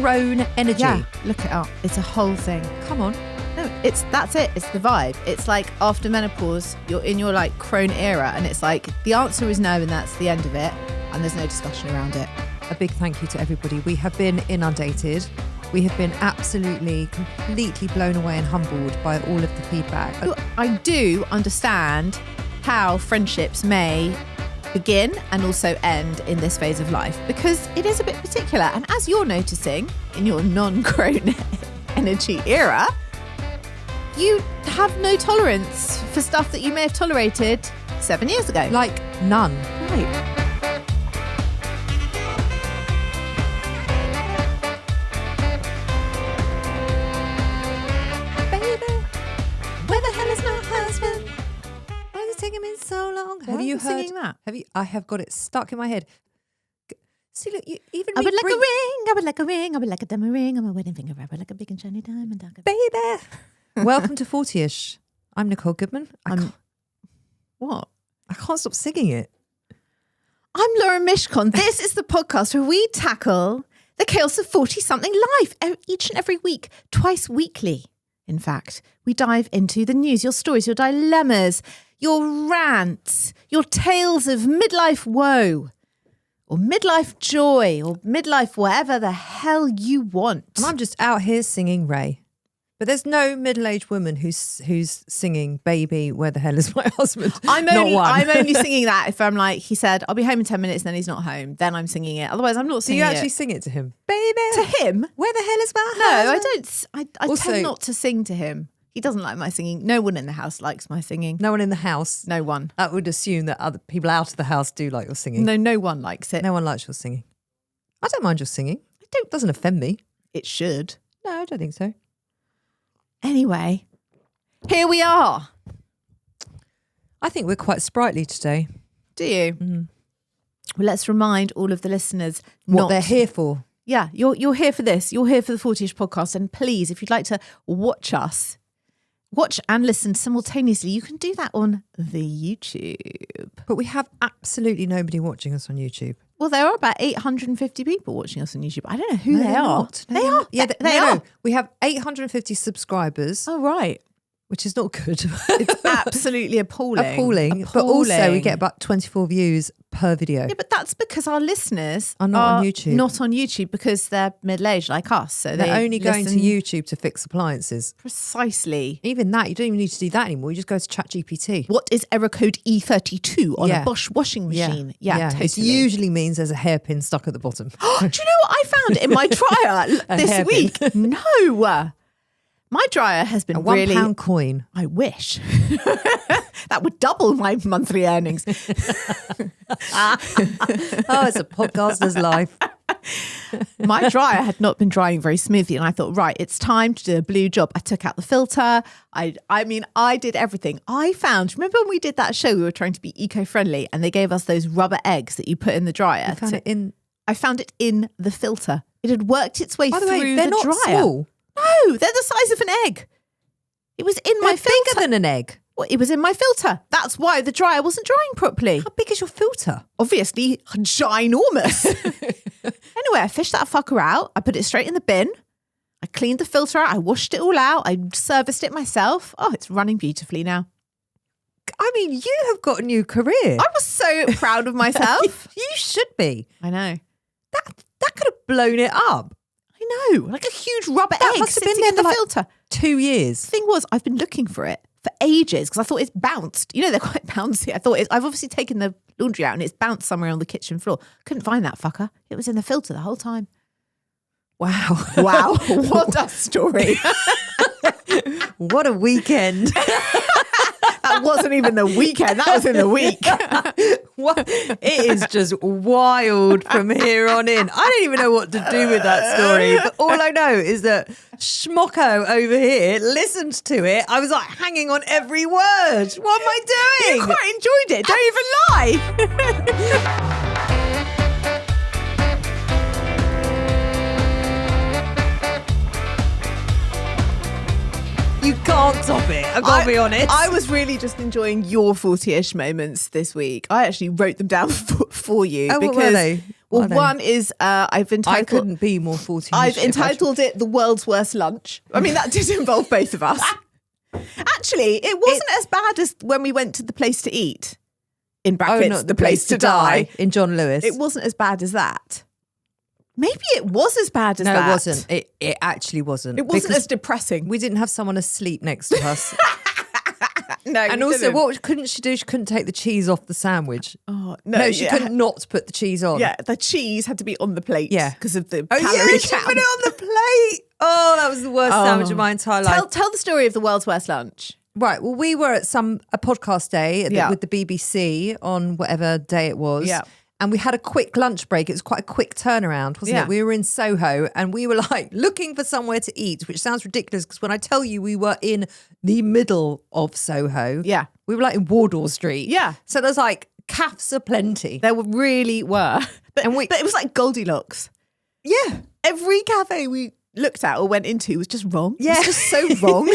crone energy. Yeah, look it up. It's a whole thing. Come on. No, that's it. It's the vibe. It's like after menopause, you're in your like crone era, and it's like the answer is no, and that's the end of it, and there's no discussion around it. A big thank you to everybody. We have been inundated. We have been absolutely, completely blown away and humbled by all of the feedback. I do understand how friendships may begin and also end in this phase of life, because it is a bit particular. And as you're noticing in your non-crone energy era, you have no tolerance for stuff that you may have tolerated 7 years ago. Like none. Right. So long. Have you heard singing that? I have got it stuck in my head. See, look, you even. I would like a ring. I would like a ring. I would like a diamond ring on my wedding finger. I would like a big and shiny diamond. Baby. Welcome to 40ish. I'm Nicole Goodman. What? I can't stop singing it. I'm Laura Mishkon. This is the podcast where we tackle the chaos of 40-something life each and every week, twice weekly. In fact, we dive into the news, your stories, your dilemmas, your rants, your tales of midlife woe, or midlife joy, or midlife whatever the hell you want. And I'm just out here singing Ray. But there's no middle-aged woman who's singing "Baby, where the hell is my husband?" I'm only singing that if I'm like, he said, I'll be home in 10 minutes, and then he's not home. Then I'm singing it. Otherwise, I'm not singing it. Do you actually sing it to him? Baby, to him? Where the hell is my husband? No, I don't. I tend not to sing to him. He doesn't like my singing. No one in the house likes my singing. No one in the house? No one. I would assume that other people out of the house do like your singing. No one likes it. No one likes your singing. I don't mind your singing. It doesn't offend me. It should. No, I don't think so. Anyway, here we are. I think we're quite sprightly today. Do you? Mm-hmm. Well, let's remind all of the listeners what they're here for. Yeah, you're here for this. You're here for the 40ish podcast. And please, if you'd like to watch and listen simultaneously, you can do that on the YouTube. But we have absolutely nobody watching us on YouTube. Well, there are about 850 people watching us on YouTube. I don't know who they are. No, they are. Yeah, they are. No. We have 850 subscribers. Oh, right. Which is not good. It's absolutely appalling. But also we get about 24 views per video. Yeah, but that's because our listeners are not on YouTube. Not on YouTube because they're middle-aged like us. So they're only going to YouTube to fix appliances. Precisely. Even that, you don't even need to do that anymore. You just go to ChatGPT. What is error code E32 on a Bosch washing machine? Yeah, totally. It usually means there's a hairpin stuck at the bottom. Do you know what I found in my dryer this week? No. My dryer has been really... £1 coin. I wish. That would double my monthly earnings. Oh, it's a podcaster's life. My dryer had not been drying very smoothly, and I thought, right, it's time to do a blue job. I took out the filter. I did everything. I found, remember when we did that show, we were trying to be eco-friendly, and they gave us those rubber eggs that you put in the dryer. I found it in the filter. It had worked its way through the dryer. They're not small. No, they're the size of an egg. It was in my filter. Bigger than an egg. Well, it was in my filter. That's why the dryer wasn't drying properly. How big is your filter? Obviously, ginormous. Anyway, I fished that fucker out. I put it straight in the bin. I cleaned the filter out. I washed it all out. I serviced it myself. Oh, it's running beautifully now. I mean, you have got a new career. I was so proud of myself. You should be. I know. That could have blown it up. I know, like a huge rubber egg must have sitting been there in the for filter. 2 years. The thing was, I've been looking for it for ages because I thought it's bounced. You know, they're quite bouncy. I've obviously taken the laundry out and it's bounced somewhere on the kitchen floor. Couldn't find that fucker. It was in the filter the whole time. Wow. Wow. What a story. What a weekend. That wasn't even the weekend. That was in the week. What? It is just wild from here on in. I don't even know what to do with that story. But all I know is that Schmocko over here listened to it. I was like hanging on every word. What am I doing? You quite enjoyed it. Don't even lie. You can't top it. I've got to be honest. I was really just enjoying your 40ish moments this week. I actually wrote them down for you. Oh, what were they? Well, What are they? one is I've I entitled. couldn't be more 14. I've entitled it "The World's Worst Lunch." I mean, that did involve both of us. Actually, it wasn't as bad as when we went to the place to eat. In brackets, not the place to die. in John Lewis. It wasn't as bad as that. Maybe it was as bad as that. No, it wasn't. It actually wasn't. It wasn't because as depressing. we didn't have someone asleep next to us. No, And also, what couldn't she do? She couldn't take the cheese off the sandwich. Oh, No, she couldn't not put the cheese on. Yeah, the cheese had to be on the plate. Yeah. because of the Oh, calorie yeah, she count. put it on the plate. Oh, that was the worst sandwich of my entire life. Tell the story of the world's worst lunch. Right. Well, we were at a podcast day Yeah. with the BBC on whatever day it was. Yeah. And we had a quick lunch break. It was quite a quick turnaround, wasn't Yeah. it? We were in Soho and we were like looking for somewhere to eat, which sounds ridiculous because when I tell you we were in the middle of Soho, Yeah. we were like in Wardour Street. Yeah. So there's like cafes aplenty. There really were. But it was like Goldilocks. Yeah. Every cafe we looked at or went into was just wrong. Yeah. It was just so wrong.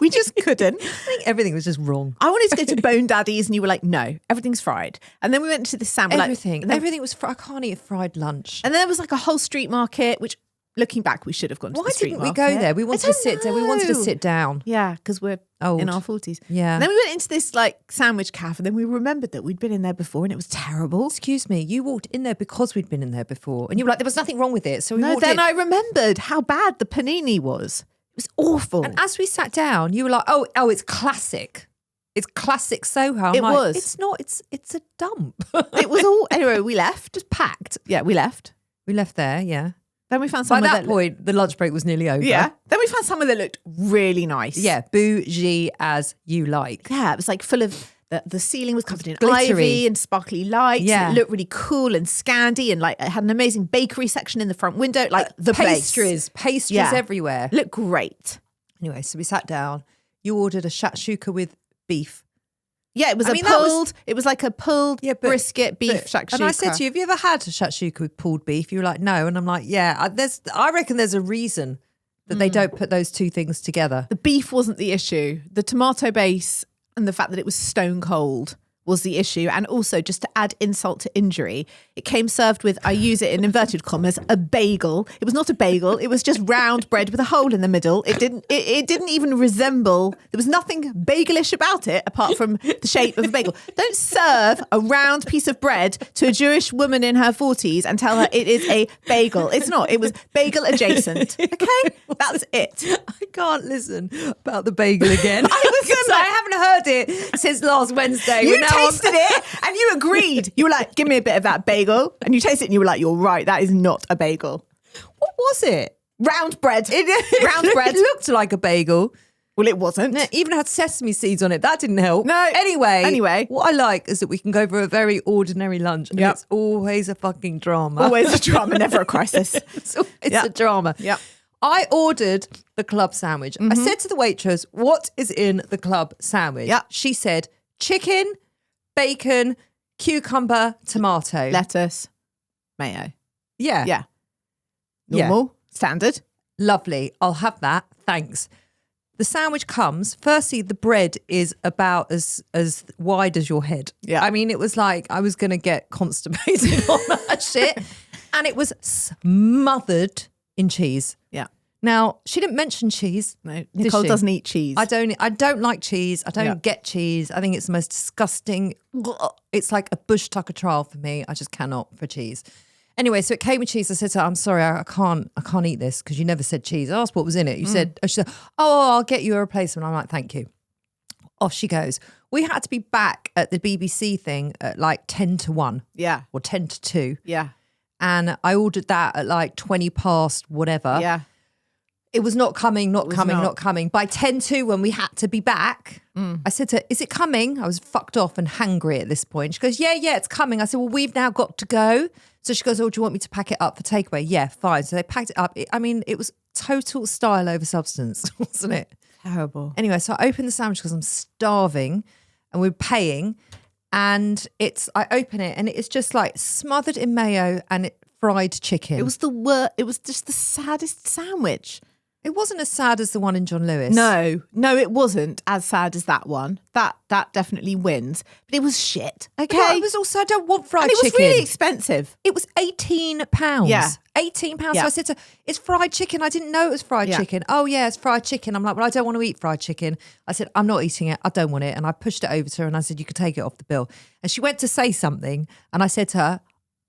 We just couldn't. I think everything was just wrong. I wanted to go to Bone Daddy's and you were like, no, everything's fried. And then we went to the sandwich. Everything was I can't eat a fried lunch. And then there was like a whole street market, which looking back, we should have gone to Why the street didn't we market. go there? We wanted to sit there. We wanted to sit down. Yeah, because we're Old. in our 40s. Yeah. And then we went into this like sandwich cafe and then we remembered that we'd been in there before and it was terrible. Excuse me, you walked in there because we'd been in there before. And you were like, there was nothing wrong with it. So we No, walked then in. I remembered how bad the panini was. It was awful. And as we sat down, you were like, oh, it's classic. It's classic Soho. I'm It like, was. It's not. It's a dump. It was all, anyway, we left. Just packed. Yeah, we left. We left there, yeah. Then we found By somewhere that point, the lunch break was nearly over. Yeah. Then we found somewhere that looked really nice. Yeah, bougie as you like. Yeah, it was like full of the ceiling was covered in Glittery. ivy and sparkly lights. Yeah. And it looked really cool and Scandi and like it had an amazing bakery section in the front window. Like the Pastries Yeah. everywhere. Looked great. Anyway, so we sat down. You ordered a shakshuka with beef. Yeah, it was it was like a pulled brisket beef shakshuka. And I said to you, have you ever had a shakshuka with pulled beef? You were like, no. And I'm like, yeah, I reckon there's a reason that they don't put those two things together. the beef wasn't the issue. The tomato base and the fact that it was stone cold was the issue. And also, just to add insult to injury, it came served with, I use it in inverted commas, a bagel. It was not a bagel. It was just round bread with a hole in the middle. It didn't even resemble, there was nothing bagelish about it apart from the shape of a bagel. Don't serve a round piece of bread to a Jewish woman in her 40s and tell her it is a bagel. It's not. It was bagel adjacent. Okay? That's it. I can't listen about the bagel again. I haven't heard it since last Wednesday. You tasted it and you agreed. You were like, give me a bit of that bagel. And you tasted it and you were like, you're right, that is not a bagel. What was it? Round bread. Round bread. It looked like a bagel. Well, it wasn't. It even had sesame seeds on it. That didn't help. No. Anyway, what I like is that we can go for a very ordinary lunch and Yep. it's always a fucking drama. Always a drama, never a crisis. It's always Yep. a drama. Yep. I ordered the club sandwich. I said to the waitress, what is in the club sandwich? Yep. She said, chicken, bacon, cucumber, tomato. Lettuce, mayo. Yeah. Yeah. Yeah. Normal, standard. Lovely. I'll have that. Thanks. The sandwich comes. Firstly, the bread is about as wide as your head. Yeah. I mean, it was like I was going to get constipated on that shit. And it was smothered in cheese. Yeah. Now, she didn't mention cheese. No, Nicole she? doesn't eat cheese. I don't like cheese. I don't Yeah. get cheese. I think it's the most disgusting. It's like a bush tucker trial for me. I just cannot for cheese. Anyway, so it came with cheese. I said to her, I'm sorry, I can't eat this because you never said cheese. I asked what was in it. She said, oh, I'll get you a replacement. I'm like, thank you. Off she goes. We had to be back at the BBC thing at like 10 to 1 Yeah. or 10 to 2. Yeah. And I ordered that at like 20 past whatever. Yeah. It was not coming. not. By 10 to when we had to be back, I said to her, is it coming? I was fucked off and hangry at this point. She goes, yeah, it's coming. I said, well, we've now got to go. So she goes, oh, do you want me to pack it up for takeaway? Yeah, fine. So they packed it up. It was total style over substance, wasn't it? Terrible. Anyway, so I opened the sandwich because I'm starving and we're paying. And I open it and it's just like smothered in mayo and fried chicken. It was the worst. It was just the saddest sandwich. It wasn't as sad as the one in John Lewis. No, it wasn't as sad as that one. That definitely wins. But it was shit. Okay. But it was also, I don't want fried and it chicken. was really expensive. It was £18. Yeah. £18. Yeah. So I said to her, it's fried chicken. I didn't know it was fried chicken. Oh, yeah, it's fried chicken. I'm like, well, I don't want to eat fried chicken. I said, I'm not eating it. I don't want it. And I pushed it over to her and I said, you could take it off the bill. And she went to say something. And I said to her,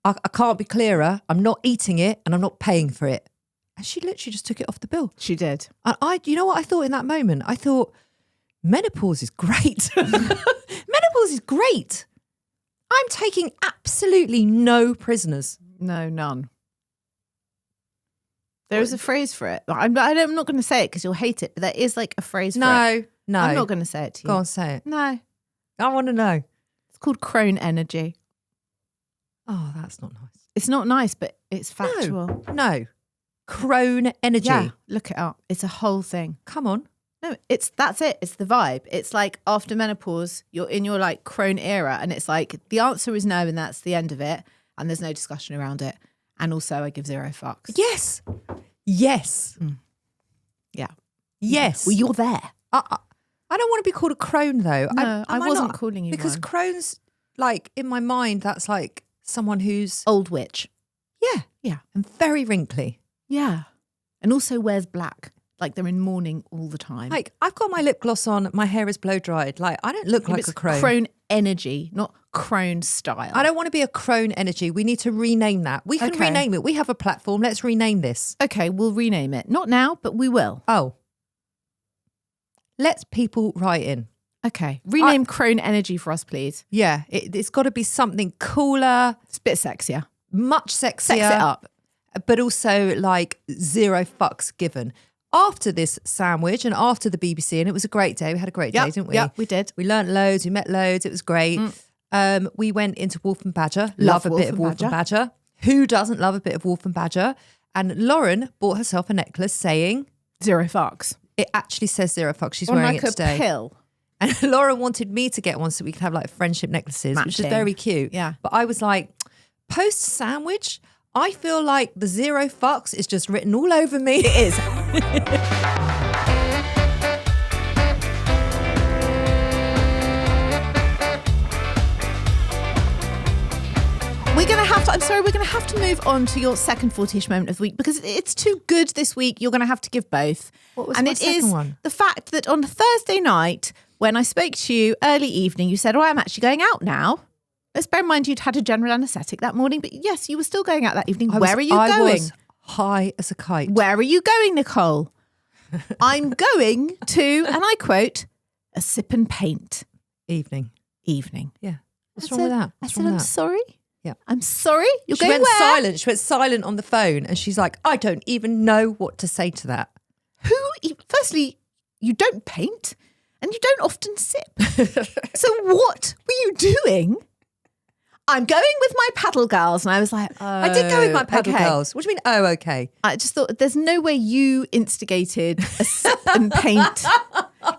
I can't be clearer. I'm not eating it and I'm not paying for it. And she literally just took it off the bill. She did. And you know what I thought in that moment? I thought, menopause is great. Menopause is great. I'm taking absolutely no prisoners. No, none. There is a phrase for it. I'm not going to say it because you'll hate it, but there is like a phrase for it. No. I'm not going to say it to you. Go on, say it. No. I want to know. It's called crone energy. Oh, that's not nice. It's not nice, but it's factual. No. Crone energy. Yeah, look it up. It's a whole thing. Come on. No, that's it. It's the vibe. It's like after menopause, you're in your like crone era, and it's like the answer is no, and that's the end of it, and there's no discussion around it. And also, I give zero fucks. Yes. Yeah. Yes. Well, you're there. I don't want to be called a crone though. No, I wasn't calling you because one. crone's like in my mind. That's like someone who's Old witch. yeah, and very wrinkly. Yeah. And also wears black. Like they're in mourning all the time. Like I've got my lip gloss on, my hair is blow dried. Like I don't look like a crone. Crone energy, not crone style. I don't want to be a crone energy. We need to rename that. We can rename it. We have a platform. Let's rename this. Okay, we'll rename it. Not now, but we will. Oh. Let people write in. Okay. Rename crone energy for us, please. Yeah. It's got to be something cooler. It's a bit sexier. Much sexier. Sex it up. But also like zero fucks given. After this sandwich and after the BBC, and it was a great day. We had a great day, didn't we? Yeah, we did. We learnt loads. We met loads. It was great. We went into Wolf and Badger. Love a bit of Wolf and Badger. Who doesn't love a bit of Wolf and Badger? And Lauren bought herself a necklace saying... Zero fucks. It actually says zero fucks. She's On wearing like it today. a pill. And Lauren wanted me to get one so we could have like friendship necklaces, which is very cute. Yeah. But I was like, post sandwich, I feel like the zero fucks is just written all over me. It is. We're going to have to move on to your second 40-ish moment of the week because it's too good this week. You're going to have to give both. What was and my it second is one? The fact that on Thursday night, when I spoke to you early evening, you said, I'm actually going out now. Let's bear in mind you'd had a general anaesthetic that morning, but yes, you were still going out that evening. Where are you going? I was high as a kite. Where are you going, Nicole? I'm going to, and I quote, a sip and paint Evening. evening. Yeah. What's wrong with that? I said, I'm sorry. Yeah. I'm sorry. You're She going went where? silent. She went silent on the phone and she's like, I don't even know what to say to that. Firstly, you don't paint and you don't often sip. So what were you doing? I'm going with my paddle girls. And I was like, I did go with my paddle okay. girls. What do you mean, oh, okay? I just thought there's no way you instigated a sip and paint.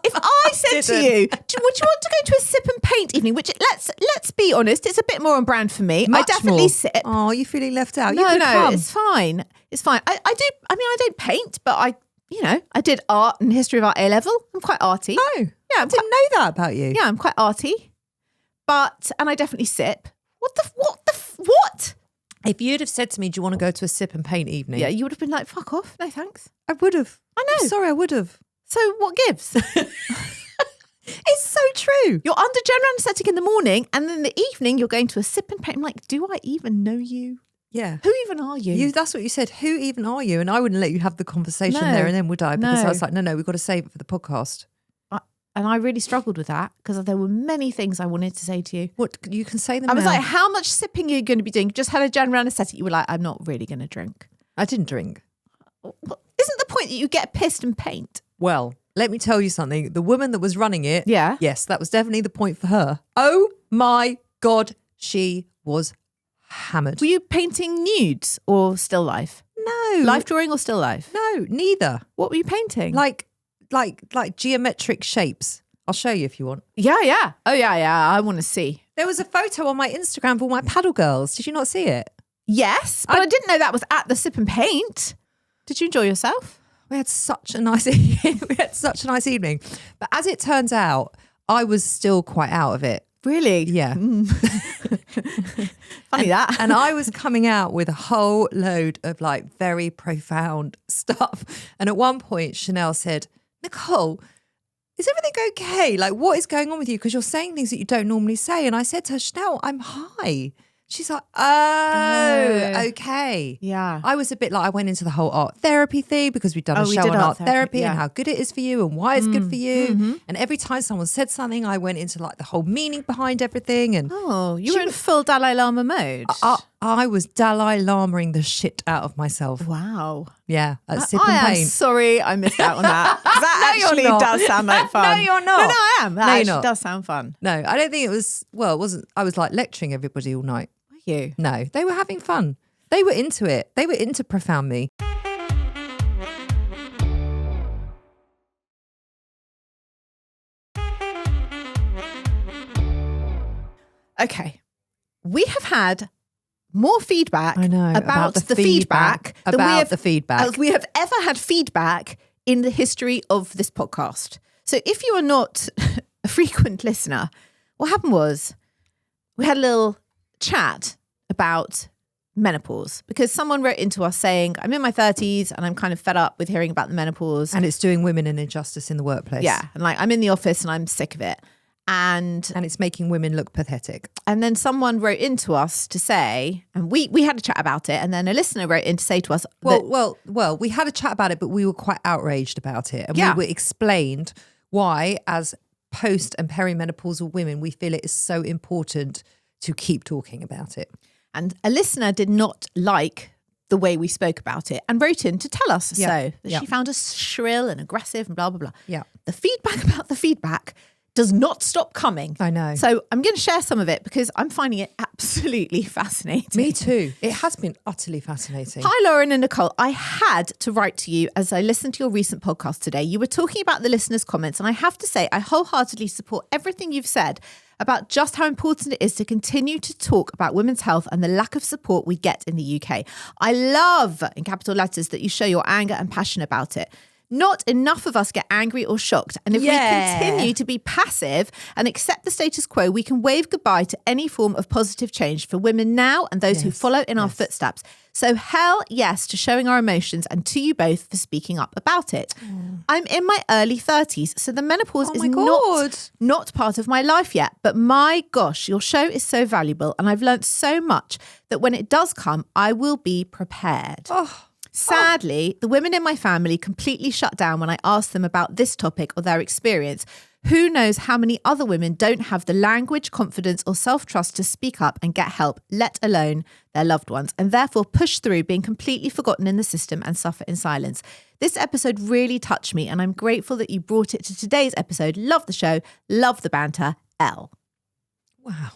If I said to you, would you want to go to a sip and paint evening? Which let's be honest, it's a bit more on brand for me. Much I definitely more. sip. Oh, you feeling left out? No, you come. it's fine. It's fine. I don't paint, but I did art and history of art A level. I'm quite arty. Oh, yeah, I didn't know that about you. Yeah, I'm quite arty. And I definitely sip. What? If you'd have said to me, do you want to go to a sip and paint evening? Yeah, you would have been like, fuck off. No, thanks. I would have. I know. I'm sorry, I would have. So what gives? It's so true. You're under general anaesthetic in the morning, and then in the evening you're going to a sip and paint. I'm like, do I even know you? Yeah. Who even are you? That's what you said. Who even are you? And I wouldn't let you have the conversation there and then, would I? Because I was like, no, we've got to save it for the podcast. And I really struggled with that because there were many things I wanted to say to you. What, you can say them I was now. like, how much sipping are you going to be doing? You just had a general anaesthetic. You were like, I'm not really going to drink. I didn't drink. Isn't the point that you get pissed and paint? Well, let me tell you something. The woman that was running it, Yeah. yes, that was definitely the point for her. Oh my God, she was hammered. Were you painting nudes or still life? No. Life drawing or still life? No, neither. What were you painting? Like geometric shapes. I'll show you if you want. Yeah. Oh, yeah. I want to see. There was a photo on my Instagram of all my paddle girls. Did you not see it? Yes, but I didn't know that was at the sip and paint. Did you enjoy yourself? We had such a nice evening. But as it turns out, I was still quite out of it. Really? Yeah. Funny that. And I was coming out with a whole load of like very profound stuff. And at one point, Chanel said, Nicole, is everything okay? Like, what is going on with you? Because you're saying things that you don't normally say. And I said to her, Chanel, I'm high. She's like, oh, okay. Yeah. I was a bit like, I went into the whole art therapy thing because we'd done a we show did on art art therapy therapy, and yeah. how good it is for you and why it's good for you. And every time someone said something, I went into like the whole meaning behind everything. And Oh, you were in full Dalai Lama mode. I was Dalai Lamaing the shit out of myself. Wow. Yeah, at Sip I and am Paint. sorry I missed out on that. 'Cause that No, you're actually not. does sound like fun. No, you're not. No, I am. That No, you're actually not. does sound fun. No, I don't think it was, well, it wasn't, I was like lecturing everybody all night. Were you? No, they were having fun. They were into it. They were into Profound Me. Okay. We have had more feedback I know, about the feedback than about the feedback. we have ever had feedback in the history of this podcast. So if you are not a frequent listener, what happened was we had a little chat about menopause because someone wrote into us saying, I'm in my 30s and I'm kind of fed up with hearing about the menopause. And it's doing women an injustice in the workplace. Yeah. And like, I'm in the office and I'm sick of it. And it's making women look pathetic. And then someone wrote into us to say, and we had a chat about it, and then a listener wrote in to say to us, Well, we had a chat about it, but we were quite outraged about it. And Yeah. we were explained why, as post and perimenopausal women, we feel it is so important to keep talking about it. and a listener did not like the way we spoke about it and wrote in to tell us Yeah. so that she found us shrill and aggressive and blah, blah, blah. Yeah. The feedback about the feedback does not stop coming. I know. So I'm going to share some of it because I'm finding it absolutely fascinating. Me too. It has been utterly fascinating. Hi, Lauren and Nicole. I had to write to you as I listened to your recent podcast today. You were talking about the listeners' comments, and I have to say I wholeheartedly support everything you've said about just how important it is to continue to talk about women's health and the lack of support we get in the UK. I love, in capital letters, that you show your anger and passion about it. Not enough of us get angry or shocked. And if we continue to be passive and accept the status quo, we can wave goodbye to any form of positive change for women now and those who follow in our footsteps. So hell yes to showing our emotions and to you both for speaking up about it. I'm in my early 30s, so the menopause is not part of my life yet. But my gosh, your show is so valuable and I've learned so much that when it does come, I will be prepared. Sadly, the women in my family completely shut down when I asked them about this topic or their experience. Who knows how many other women don't have the language, confidence, or self-trust to speak up and get help, let alone their loved ones, and therefore push through being completely forgotten in the system and suffer in silence. This episode really touched me, and I'm grateful that you brought it to today's episode. Love the show, love the banter, Elle. Wow.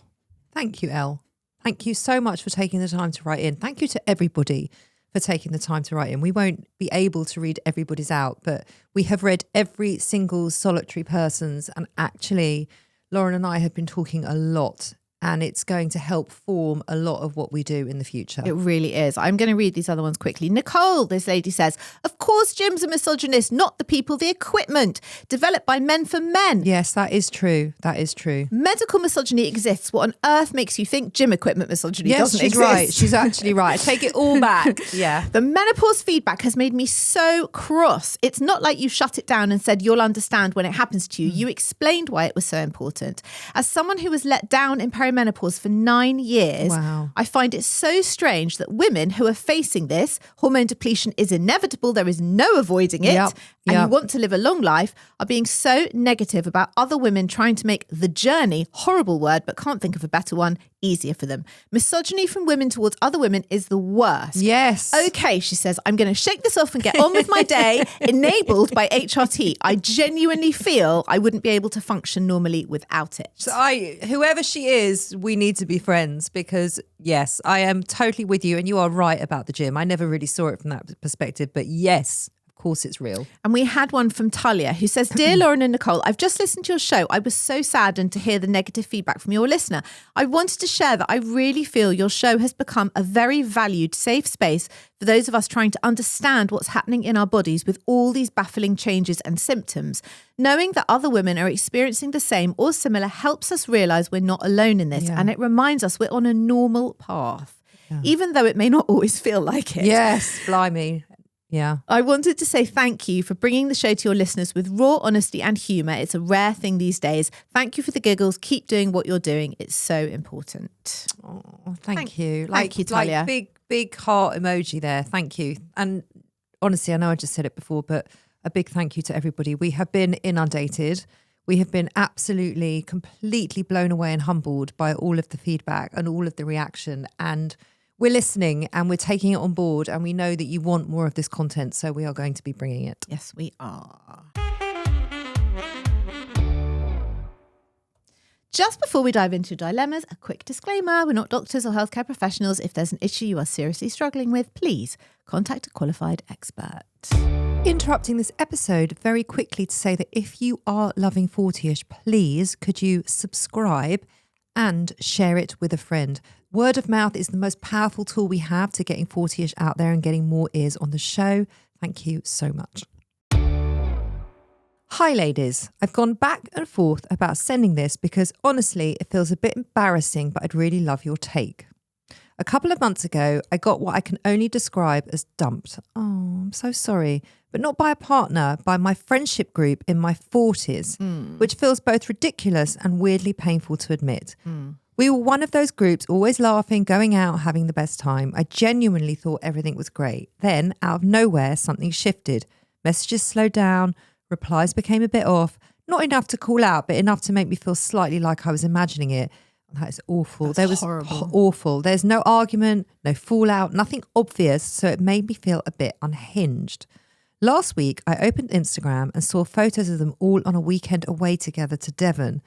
Thank you, Elle. Thank you so much for taking the time to write in. Thank you to everybody for taking the time to write in. We won't be able to read everybody's out, but we have read every single solitary person's, and actually Lauren and I have been talking a lot, and it's going to help form a lot of what we do in the future. It really is. I'm going to read these other ones quickly. Nicole, this lady says, of course gyms are misogynist, not the people, the equipment. Developed by men for men. Yes, that is true. That is true. Medical misogyny exists. What on earth makes you think gym equipment misogyny doesn't exist? Right. She's actually right. Take it all back. Yeah. The menopause feedback has made me so cross. It's not like you shut it down and said you'll understand when it happens to you. You explained why it was so important. As someone who was let down in perimenopause for 9 years, Wow. I find it so strange that women who are facing this, hormone depletion is inevitable, there is no avoiding it, and you want to live a long life, are being so negative about other women trying to make the journey, horrible word, but can't think of a better one, easier for them. Misogyny from women towards other women is the worst. Yes. Okay, she says, I'm going to shake this off and get on with my day, enabled by HRT. I genuinely feel I wouldn't be able to function normally without it. So whoever she is, we need to be friends because, yes, I am totally with you. And you are right about the gym. I never really saw it from that perspective. But yes, of course it's real. And we had one from Talia who says, Dear Lauren and Nicole, I've just listened to your show. I was so saddened to hear the negative feedback from your listener. I wanted to share that I really feel your show has become a very valued, safe space for those of us trying to understand what's happening in our bodies with all these baffling changes and symptoms. Knowing that other women are experiencing the same or similar helps us realise we're not alone in this. And it reminds us we're on a normal path, even though it may not always feel like it. Yes, blimey. Yeah. I wanted to say thank you for bringing the show to your listeners with raw honesty and humour. It's a rare thing these days. Thank you for the giggles. Keep doing what you're doing. It's so important. Oh, thank you. Thank you, Talia. Like big heart emoji there. Thank you. And honestly, I know I just said it before, but a big thank you to everybody. We have been inundated. We have been absolutely, completely blown away and humbled by all of the feedback and all of the reaction. And we're listening and we're taking it on board, and we know that you want more of this content, so we are going to be bringing it. Yes, we are. Just before we dive into dilemmas, a quick disclaimer. We're not doctors or healthcare professionals. If there's an issue you are seriously struggling with, please contact a qualified expert. Interrupting this episode very quickly to say that if you are loving 40ish, please could you subscribe and share it with a friend. Word of mouth is the most powerful tool we have to getting 40ish out there and getting more ears on the show. Thank you so much. Hi ladies, I've gone back and forth about sending this because honestly it feels a bit embarrassing, but I'd really love your take. A couple of months ago, I got what I can only describe as dumped. Oh, I'm so sorry. But not by a partner, by my friendship group in my 40s, which feels both ridiculous and weirdly painful to admit. We were one of those groups, always laughing, going out, having the best time. I genuinely thought everything was great. Then, out of nowhere, something shifted. Messages slowed down, replies became a bit off. Not enough to call out, but enough to make me feel slightly like I was imagining it. That is awful. That's there was horrible. Awful. There's no argument, no fallout, nothing obvious, so it made me feel a bit unhinged. Last week, I opened Instagram and saw photos of them all on a weekend away together to Devon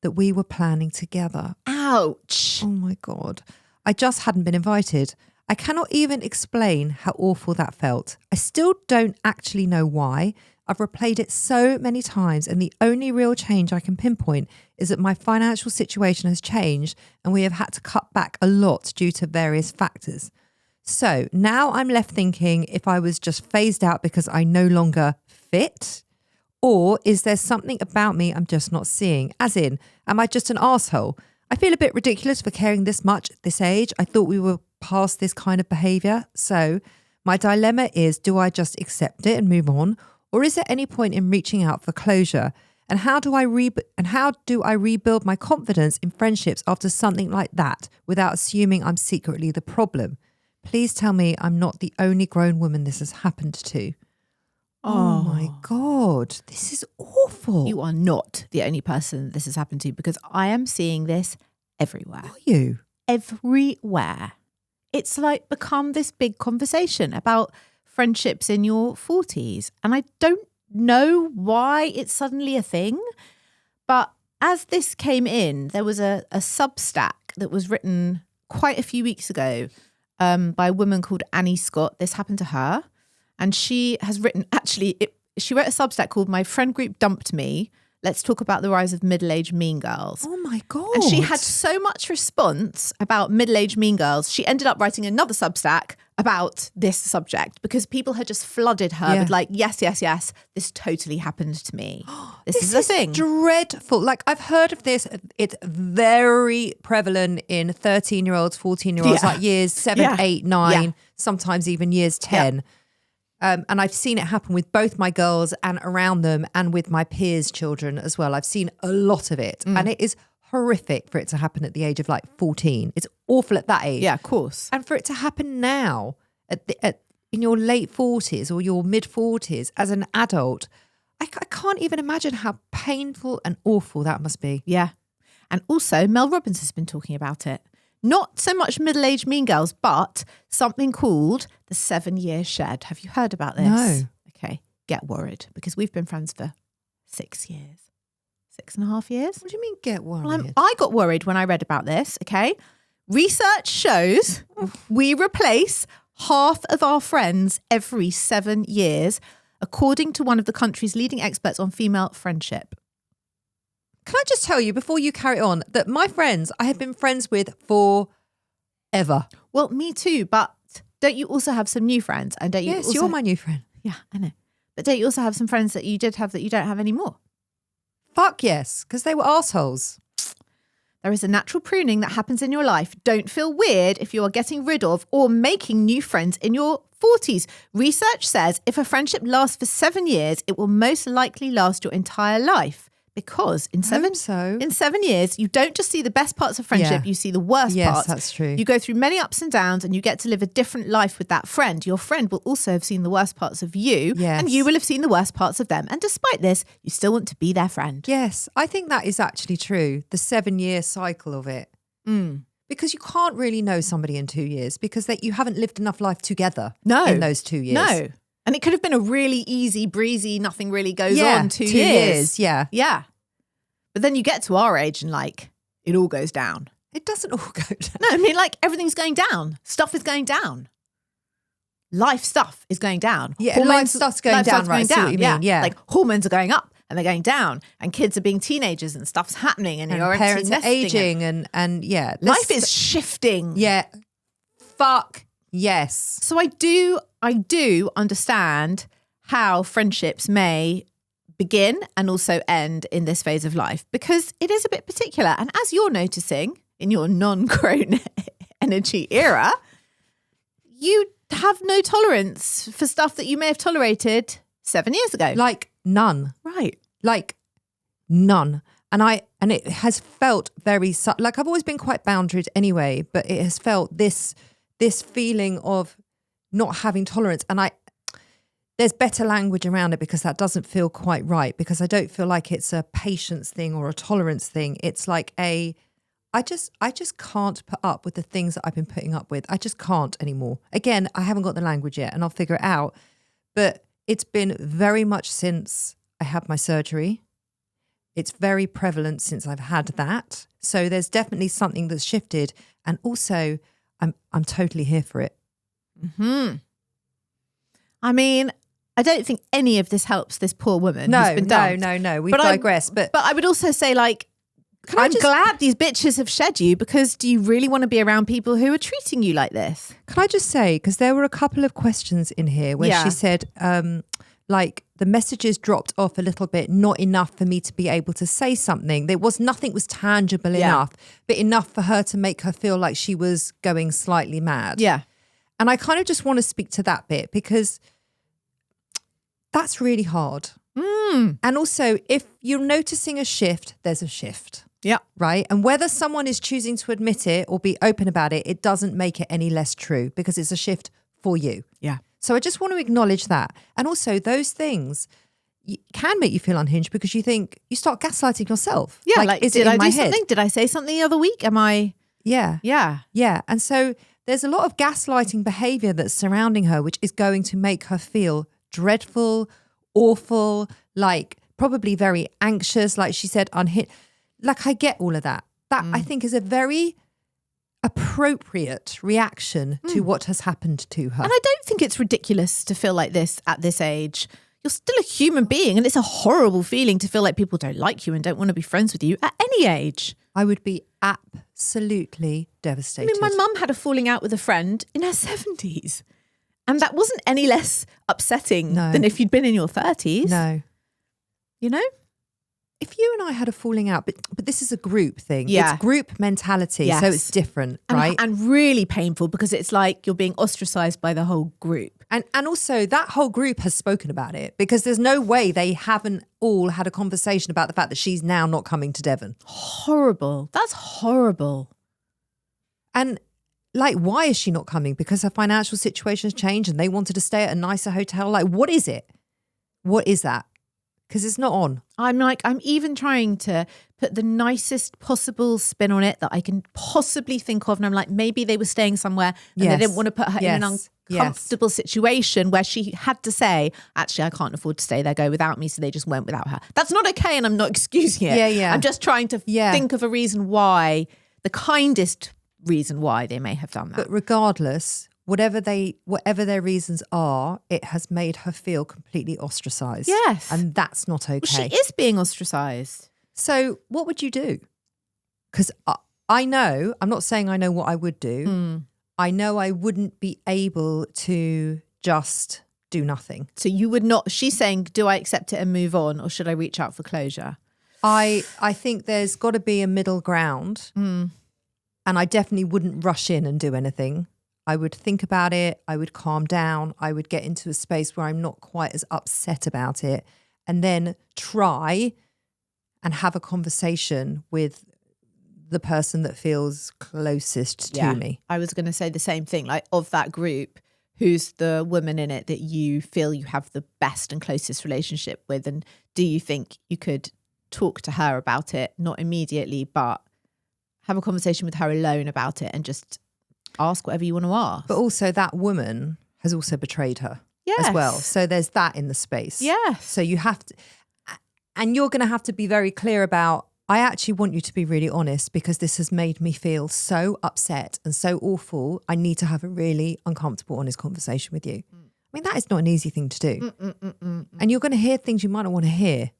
that we were planning together. Ouch. Oh my God. I just hadn't been invited. I cannot even explain how awful that felt. I still don't actually know why. I've replayed it so many times, and the only real change I can pinpoint is that my financial situation has changed and we have had to cut back a lot due to various factors. So now I'm left thinking if I was just phased out because I no longer fit, or is there something about me I'm just not seeing? As in, am I just an arsehole? I feel a bit ridiculous for caring this much at this age. I thought we were past this kind of behaviour. So my dilemma is, do I just accept it and move on? Or is there any point in reaching out for closure? And how do I rebuild my confidence in friendships after something like that without assuming I'm secretly the problem? Please tell me I'm not the only grown woman this has happened to. Oh my God, this is awful. You are not the only person this has happened to, because I am seeing this everywhere. Are you? Everywhere. It's like become this big conversation about friendships in your 40s. And I don't know why it's suddenly a thing. But as this came in, there was a Substack that was written quite a few weeks ago by a woman called Annie Scott. This happened to her. And she has written, she wrote a Substack called My Friend Group Dumped Me. Let's talk about the rise of middle-aged mean girls. Oh my God. And she had so much response about middle-aged mean girls. She ended up writing another Substack about this subject because people had just flooded her with like, yes, this totally happened to me. This is a thing. Dreadful. Like, I've heard of this. It's very prevalent in 13-year-olds, 14-year-olds, like years 7, 8, 9, sometimes even years 10. And I've seen it happen with both my girls and around them, and with my peers' children as well. I've seen a lot of it. And it is horrific for it to happen at the age of like 14. It's awful at that age. Yeah, of course. And for it to happen now in your late 40s or your mid 40s as an adult, I can't even imagine how painful and awful that must be. Yeah. And also Mel Robbins has been talking about it. Not so much middle-aged mean girls, but something called the 7-year shed. Have you heard about this? No. Okay, get worried, because we've been friends for 6 years. 6.5 years. What do you mean get worried? Well, I got worried when I read about this, okay? Research shows we replace half of our friends every 7 years. according to one of the country's leading experts on female friendship. Can I just tell you before you carry on that my friends I have been friends with forever. Well, me too, but don't you also have some new friends? And don't you? Yes, also... you're my new friend. Yeah, I know. But don't you also have some friends that you did have that you don't have anymore? Fuck yes, because they were arseholes. There is a natural pruning that happens in your life. Don't feel weird if you are getting rid of or making new friends in your 40s. Research says if a friendship lasts for 7 years, it will most likely last your entire life. Because in 7 years, you don't just see the best parts of friendship, you see the worst parts. Yes, that's true. You go through many ups and downs and you get to live a different life with that friend. Your friend will also have seen the worst parts of you and you will have seen the worst parts of them. And despite this, you still want to be their friend. Yes, I think that is actually true. The 7-year cycle of it. Because you can't really know somebody in 2 years because you haven't lived enough life together in those 2 years. No. And it could have been a really easy, breezy, nothing really goes on 2 years. Yeah. Yeah. But then you get to our age and it all goes down. It doesn't all go down. No, I mean everything's going down. Stuff is going down. Life stuff is going down. Yeah, life stuff's going down, right? I see what you mean. Yeah. Like hormones are going up and they're going down and kids are being teenagers and stuff's happening and your parents are aging and life is shifting. Yeah. Fuck yes. So I do understand how friendships may begin and also end in this phase of life because it is a bit particular. And as you're noticing in your non-crone energy era, you have no tolerance for stuff that you may have tolerated 7 years ago. Like none. Right. Like none. And it has felt very, like I've always been quite boundaried anyway, but it has felt this feeling of not having tolerance. And there's better language around it because that doesn't feel quite right because I don't feel like it's a patience thing or a tolerance thing. It's like I just can't put up with the things that I've been putting up with. I just can't anymore. Again, I haven't got the language yet and I'll figure it out. But it's been very much since I had my surgery. It's very prevalent since I've had that. So there's definitely something that's shifted. And also I'm totally here for it. I mean, I don't think any of this helps this poor woman who's been dumped. No. We digress. But I would also say I'm glad these bitches have shed you because do you really want to be around people who are treating you like this? Can I just say, because there were a couple of questions in here where she said, the messages dropped off a little bit, not enough for me to be able to say something. Nothing was tangible enough, but enough for her to make her feel like she was going slightly mad. Yeah. And I kind of just want to speak to that bit because that's really hard. And also, if you're noticing a shift, there's a shift. Yeah. Right? And whether someone is choosing to admit it or be open about it, it doesn't make it any less true because it's a shift for you. Yeah. So I just want to acknowledge that. And also those things can make you feel unhinged because you start gaslighting yourself. Yeah. Did I do something? Did I say something the other week? Am I? Yeah. Yeah. Yeah. And so there's a lot of gaslighting behavior that's surrounding her, which is going to make her feel dreadful, awful, probably very anxious. Like she said, unhinged. I get all of that. That I think is a very appropriate reaction to what has happened to her. And I don't think it's ridiculous to feel like this at this age. You're still a human being and it's a horrible feeling to feel like people don't like you and don't want to be friends with you at any age. I would be absolutely devastated. I mean, my mum had a falling out with a friend in her 70s and that wasn't any less upsetting than if you'd been in your 30s. No. You know? If you and I had a falling out, but this is a group thing. Yeah. It's group mentality, so it's different, right? And really painful because it's like you're being ostracized by the whole group. And also that whole group has spoken about it because there's no way they haven't all had a conversation about the fact that she's now not coming to Devon. Horrible. That's horrible. And why is she not coming? Because her financial situation's changed and they wanted to stay at a nicer hotel. What is it? What is that? Because it's not on. I'm even trying to put the nicest possible spin on it that I can possibly think of. And I'm like, maybe they were staying somewhere and they didn't want to put her in an uncomfortable situation where she had to say, actually, I can't afford to stay there, go without me. So they just went without her. That's not okay. And I'm not excusing it. Yeah. I'm just trying to think of a reason why, the kindest reason why they may have done that. But regardless, whatever their reasons are, it has made her feel completely ostracized. Yes. And that's not okay. Well, she is being ostracized. So what would you do? Because I know, I'm not saying I know what I would do. I know I wouldn't be able to just do nothing. So you would not, she's saying, do I accept it and move on, or should I reach out for closure? I think there's got to be a middle ground. And I definitely wouldn't rush in and do anything. I would think about it. I would calm down. I would get into a space where I'm not quite as upset about it, and then try and have a conversation with the person that feels closest to me. I was going to say the same thing, like of that group, who's the woman in it that you feel you have the best and closest relationship with? And do you think you could talk to her about it, not immediately, but have a conversation with her alone about it and just ask whatever you want to ask? But also that woman has also betrayed her Yes. as well. So there's that in the space. Yes. So you have to, and you're going to have to be very clear about, I actually want you to be really honest, because this has made me feel so upset and so awful. I need to have a really uncomfortable, honest conversation with you. I mean, that is not an easy thing to do. And you're going to hear things you might not want to hear.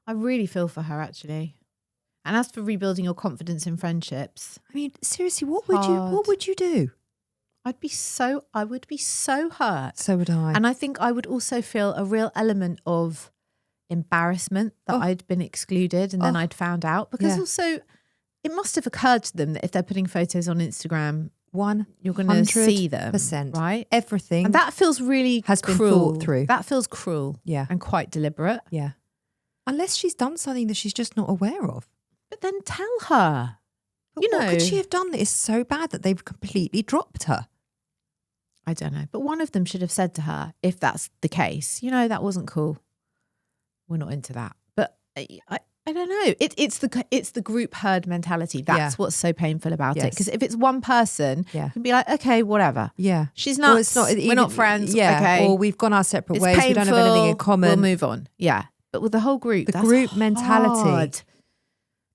I really feel for her, actually. And as for rebuilding your confidence in friendships, I mean, seriously, what hard. would you do? I would be so hurt. So would I. And I think I would also feel a real element of embarrassment that I'd been excluded and then I'd found out, because also it must have occurred to them that if they're putting photos on Instagram, you're going to see them, right? Everything. And that feels really has cruel. been thought through. That feels cruel. Yeah. And quite deliberate. Yeah. Unless she's done something that she's just not aware of. But then tell her. But what could she have done that is so bad that they've completely dropped her? I don't know. But one of them should have said to her, if that's the case, that wasn't cool. We're not into that. But I don't know. It's the group herd mentality. That's what's so painful about it. Because if it's one person, you can be like, okay, whatever. Yeah. She's nuts. We're not friends. Yeah. Okay. Or we've gone our separate ways. Painful, we don't have anything in common. We'll move on. Yeah. But with the whole group, the group mentality. Hard.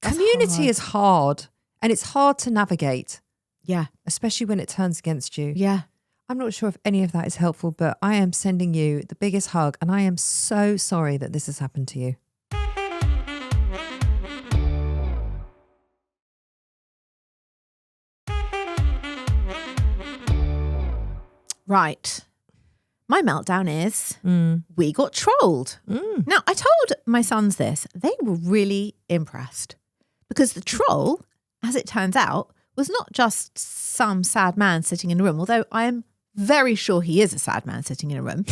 Community is hard. And it's hard to navigate. Yeah. Especially when it turns against you. Yeah. I'm not sure if any of that is helpful, but I am sending you the biggest hug, and I am so sorry that this has happened to you. Right. My meltdown is we got trolled. Now, I told my sons this. They were really impressed, because the troll, as it turns out, was not just some sad man sitting in a room, although I am very sure he is a sad man sitting in a room.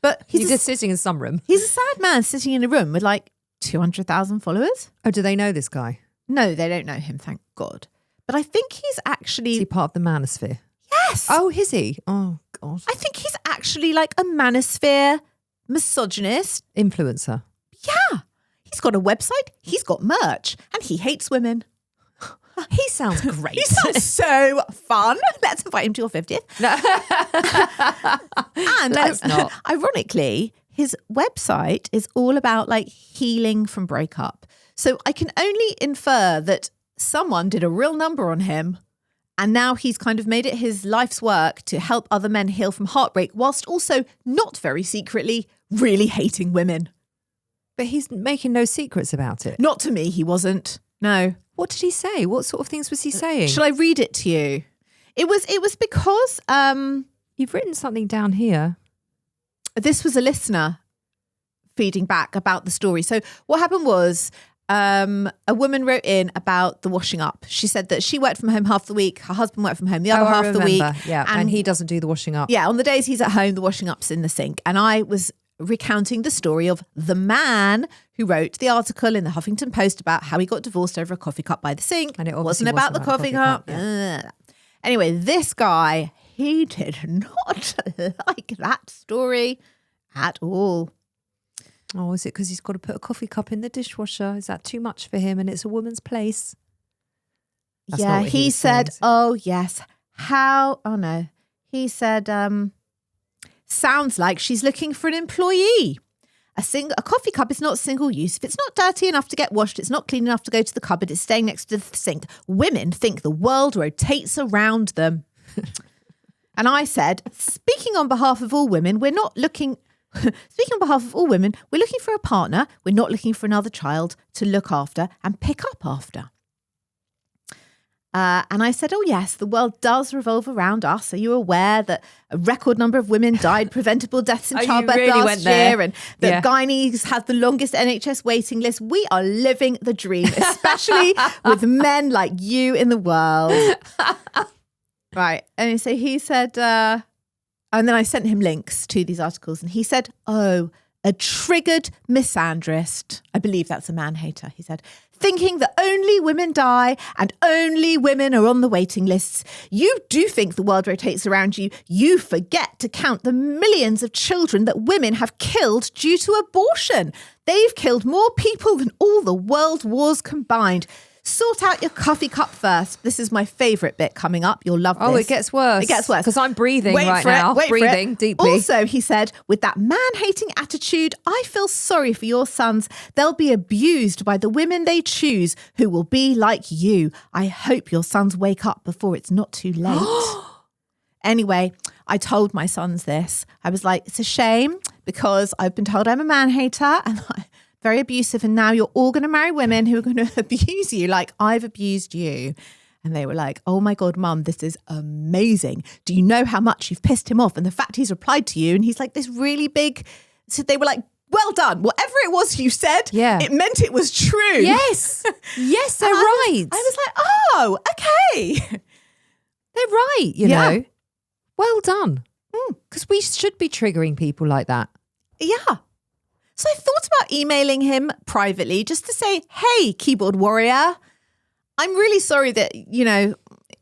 But he's just sitting in some room. He's a sad man sitting in a room with like 200,000 followers. Oh, do they know this guy? No, they don't know him, thank God. But I think he's actually... Is he part of the manosphere? Yes. Oh, is he? Oh, God. I think he's actually like a manosphere misogynist. Influencer. Yeah. He's got a website, he's got merch, and he hates women. He sounds great. He sounds so fun. Let's invite him to your 50th. And let's not. Ironically, his website is all about like healing from breakup. So I can only infer that someone did a real number on him, and now he's kind of made it his life's work to help other men heal from heartbreak, whilst also not very secretly really hating women. But he's making no secrets about it. Not to me, he wasn't. No. What did he say? What sort of things was he saying? Shall I read it to you? It was because you've written something down here. This was a listener feeding back about the story. So what happened was a woman wrote in about the washing up. She said that she worked from home half the week. Her husband worked from home the other half of the week. Yeah, and he doesn't do the washing up. Yeah, on the days he's at home, the washing up's in the sink. And I was recounting the story of the man who wrote the article in the Huffington Post about how he got divorced over a coffee cup by the sink. And it wasn't about the coffee cup. Yeah. Anyway, this guy, he did not like that story at all. Oh, is it because he's got to put a coffee cup in the dishwasher? Is that too much for him and it's a woman's place? That's yeah, he said, oh, yes. How? Oh, no. He said, sounds like she's looking for an employee. A coffee cup is not single use. If it's not dirty enough to get washed, it's not clean enough to go to the cupboard, it's staying next to the sink. Women think the world rotates around them. And I said, speaking on behalf of all women, we're looking for a partner. We're not looking for another child to look after and pick up after. And I said, oh, yes, the world does revolve around us. Are you aware that a record number of women died preventable deaths in childbirth last year? And that gynaes have the longest NHS waiting list. We are living the dream, especially with men like you in the world. Right. And so he said, and then I sent him links to these articles. And he said, oh, a triggered misandrist. I believe that's a man hater. He said, thinking that only women die and only women are on the waiting lists. You do think the world rotates around you. You forget to count the millions of children that women have killed due to abortion. They've killed more people than all the world wars combined. Sort out your coffee cup first. This is my favourite bit coming up. You'll love this. Oh, it gets worse. It gets worse. Because I'm breathing right now. Breathing deeply. Also, he said, with that man-hating attitude, I feel sorry for your sons. They'll be abused by the women they choose who will be like you. I hope your sons wake up before it's not too late. Anyway, I told my sons this. I was like, it's a shame because I've been told I'm a man-hater and I'm very abusive, and now you're all going to marry women who are going to abuse you like I've abused you. And they were like, oh my God, Mum, this is amazing. Do you know how much you've pissed him off? And the fact he's replied to you and he's like this really big. So they were like, well done. Whatever it was you said, it meant it was true. Yes. Yes, they're right. I was like, oh, okay. They're right, you know. Well done. Because we should be triggering people like that. Yeah. So I thought about emailing him privately just to say, hey, keyboard warrior, I'm really sorry that, you know,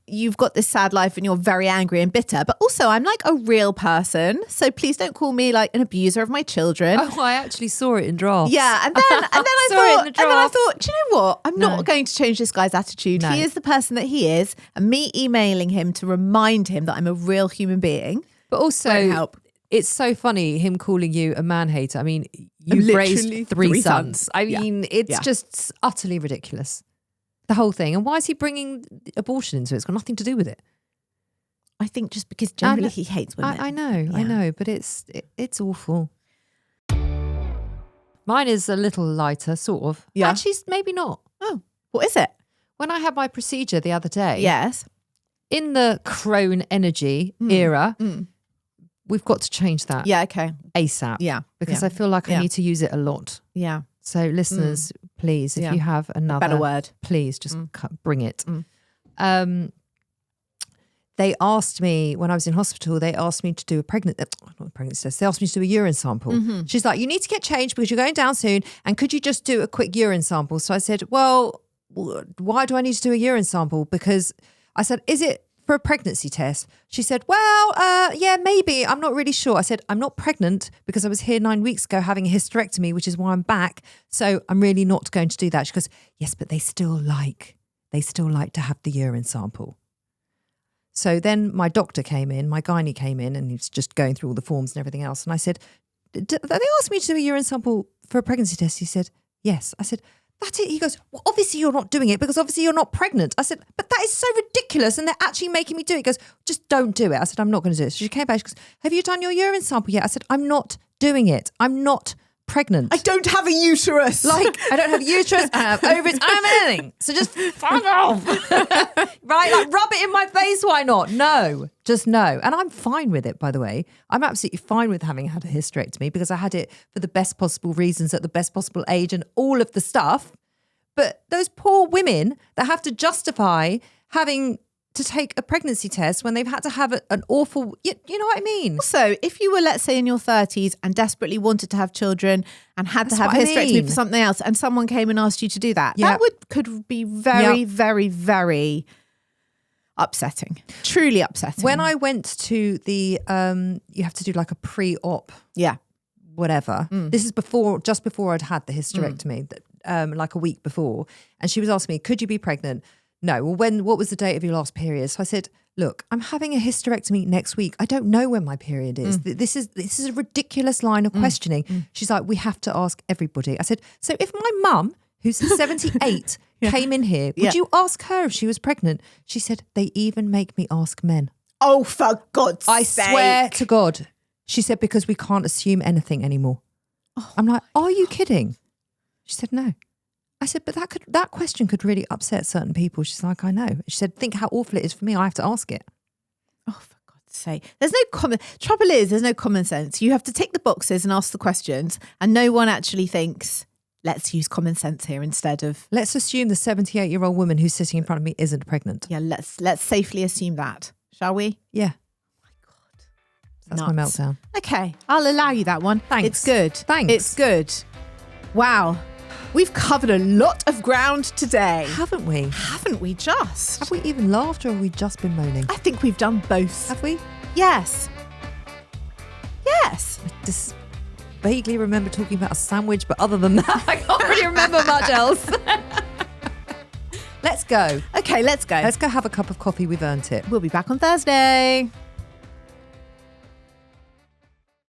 you've got this sad life and you're very angry and bitter, but also I'm like a real person. So please don't call me like an abuser of my children. Oh, I actually saw it in drafts. Yeah. And then I thought, do you know what? I'm not going to change this guy's attitude. No. He is the person that he is. And me emailing him to remind him that I'm a real human being. But also, help. It's so funny him calling you a man hater. I mean, you've raised three sons. I mean, it's just utterly ridiculous. The whole thing. And why is he bringing abortion into it? It's got nothing to do with it. I think just because generally he hates women. I know, but it's awful. Mine is a little lighter, sort of. Yeah. Actually, maybe not. Oh, what is it? When I had my procedure the other day. Yes. In the crone energy era, we've got to change that. Yeah, okay. ASAP. Yeah. Because I feel like I need to use it a lot. Yeah. So listeners, please, if you have another better word, please just bring it. They asked me when I was in hospital, they asked me to do not a pregnancy test. They asked me to do a urine sample. She's like, you need to get changed because you're going down soon. And could you just do a quick urine sample? So I said, well, why do I need to do a urine sample? Because I said, is it for a pregnancy test? She said, well, yeah, maybe. I'm not really sure. I said, I'm not pregnant because I was here 9 weeks ago having a hysterectomy, which is why I'm back. So I'm really not going to do that. She goes, yes, but they still like to have the urine sample. So then my doctor came in, my gynae came in, and he was just going through all the forms and everything else. And I said, they asked me to do a urine sample for a pregnancy test. He said, yes. I said, that's it. He goes, well, obviously you're not doing it because obviously you're not pregnant. I said, but that is so ridiculous and they're actually making me do it. He goes, just don't do it. I said, I'm not going to do it. So she came back, she goes, have you done your urine sample yet? I said, I'm not doing it. I'm not pregnant. I don't have a uterus. Like, I don't have a uterus, I have ovaries, I don't have anything. So just fuck off. Right? Like, rub it in my face, why not? No, just no. And I'm fine with it, by the way. I'm absolutely fine with having had a hysterectomy because I had it for the best possible reasons at the best possible age and all of the stuff. But those poor women that have to justify having to take a pregnancy test when they've had to have an awful, you know what I mean? So if you were, let's say, in your 30s and desperately wanted to have children and had to have a hysterectomy for something else and someone came and asked you to do that, that could be very, very, very upsetting. Truly upsetting. When I went to the, you have to do like a pre-op. Yeah. Whatever. This is just before I'd had the hysterectomy, like a week before. And she was asking me, could you be pregnant? No. Well, what was the date of your last period? So I said, look, I'm having a hysterectomy next week. I don't know when my period is. This is a ridiculous line of questioning. She's like, we have to ask everybody. I said, so if my mum, who's 78, came in here, would you ask her if she was pregnant? She said, they even make me ask men. Oh, for God's I sake. swear to God. She said, because we can't assume anything anymore. Oh, I'm like, are you kidding? She said, no. I said, but that question could really upset certain people. She's like, I know. She said, think how awful it is for me. I have to ask it. Oh, for God's sake. There's no trouble is, there's no common sense. You have to tick the boxes and ask the questions, and no one actually thinks, let's use common sense here instead of... Let's assume the 78-year-old woman who's sitting in front of me isn't pregnant. Yeah, let's safely assume that, shall we? Yeah. Oh my God. That's my meltdown. Okay, I'll allow you that one. Thanks. It's good. Thanks. It's good. Wow. We've covered a lot of ground today. Haven't we? Haven't we just? Have we even laughed or have we just been moaning? I think we've done both. Have we? Yes. Yes. I just vaguely remember talking about a sandwich, but other than that, I can't really remember much else. Let's go. Okay, let's go. Let's go have a cup of coffee. We've earned it. We'll be back on Thursday.